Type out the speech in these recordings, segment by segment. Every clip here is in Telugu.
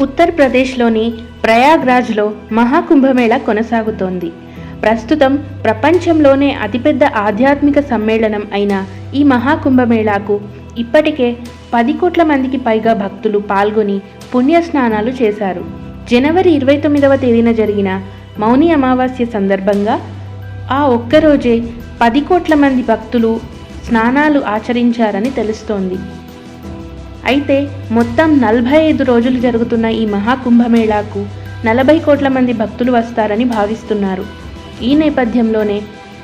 ఉత్తరప్రదేశ్లోని ప్రయాగ్రాజ్లో మహాకుంభమేళా కొనసాగుతోంది. ప్రస్తుతం ప్రపంచంలోనే అతిపెద్ద ఆధ్యాత్మిక సమ్మేళనం అయిన ఈ మహాకుంభమేళాకు ఇప్పటికే 10 కోట్ల మందికి పైగా భక్తులు పాల్గొని పుణ్యస్నానాలు చేశారు. జనవరి 29వ తేదీన జరిగిన మౌని అమావాస్య సందర్భంగా ఆ ఒక్కరోజే 10 కోట్ల మంది భక్తులు స్నానాలు ఆచరించారని తెలుస్తోంది. అయితే మొత్తం 45 రోజులు జరుగుతున్న ఈ మహాకుంభమేళాకు 40 కోట్ల మంది భక్తులు వస్తారని భావిస్తున్నారు. ఈ నేపథ్యంలోనే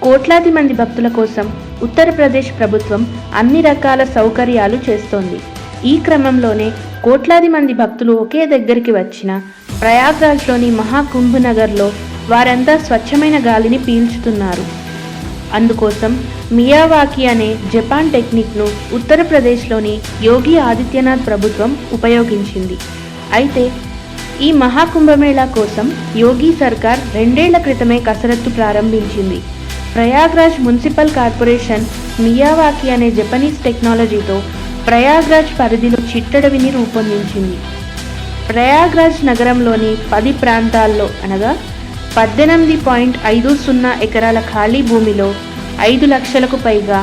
కోట్లాది మంది భక్తుల కోసం ఉత్తరప్రదేశ్ ప్రభుత్వం అన్ని రకాల సౌకర్యాలు చేస్తోంది. ఈ క్రమంలోనే కోట్లాది మంది భక్తులు ఒకే దగ్గరికి వచ్చిన ప్రయాగ్రాజ్లోని మహాకుంభ్ నగర్లో వారంతా స్వచ్ఛమైన గాలిని పీల్చుతున్నారు. అందుకోసం మియావాకి అనే జపాన్ టెక్నిక్ను ఉత్తరప్రదేశ్లోని యోగి ఆదిత్యనాథ్ ప్రభుత్వం ఉపయోగించింది. అయితే ఈ మహాకుంభమేళా కోసం యోగి సర్కార్ 2 ఏళ్ల క్రితమే కసరత్తు ప్రారంభించింది. ప్రయాగ్రాజ్ మున్సిపల్ కార్పొరేషన్ మియావాకి అనే జపనీస్ టెక్నాలజీతో ప్రయాగ్రాజ్ పరిధిలో చిట్టడవిని రూపొందించింది. ప్రయాగ్రాజ్ నగరంలోని 10 ప్రాంతాల్లో అనగా 18.50 ఎకరాల ఖాళీ భూమిలో 5 లక్షలకు పైగా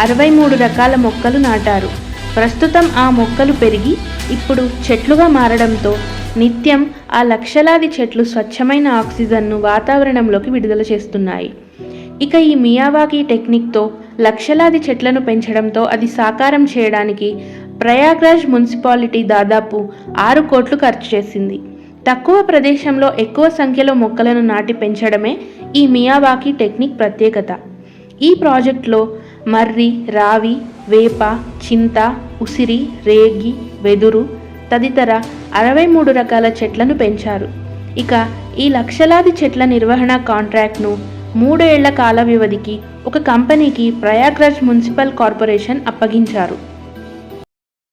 63 రకాల మొక్కలు నాటారు. ప్రస్తుతం ఆ మొక్కలు పెరిగి ఇప్పుడు చెట్లుగా మారడంతో నిత్యం ఆ లక్షలాది చెట్లు స్వచ్ఛమైన ఆక్సిజన్ను వాతావరణంలోకి విడుదల చేస్తున్నాయి. ఇక ఈ మియావాకి టెక్నిక్తో లక్షలాది చెట్లను పెంచడంతో అది సాకారం చేయడానికి ప్రయాగ్రాజ్ మున్సిపాలిటీ దాదాపు 6 కోట్లు ఖర్చు చేసింది. తక్కువ ప్రదేశంలో ఎక్కువ సంఖ్యలో మొక్కలను నాటి పెంచడమే ఈ మియావాకి టెక్నిక్ ప్రత్యేకత. ఈ ప్రాజెక్టులో మర్రి, రావి, వేప, చింత, ఉసిరి, రేగి, వెదురు తదితర 63 రకాల చెట్లను పెంచారు. ఇక ఈ లక్షలాది చెట్ల నిర్వహణ కాంట్రాక్ట్ను 3 ఏళ్ల కాల వ్యవధికి ఒక కంపెనీకి ప్రయాగ్రాజ్ మున్సిపల్ కార్పొరేషన్ అప్పగించారు.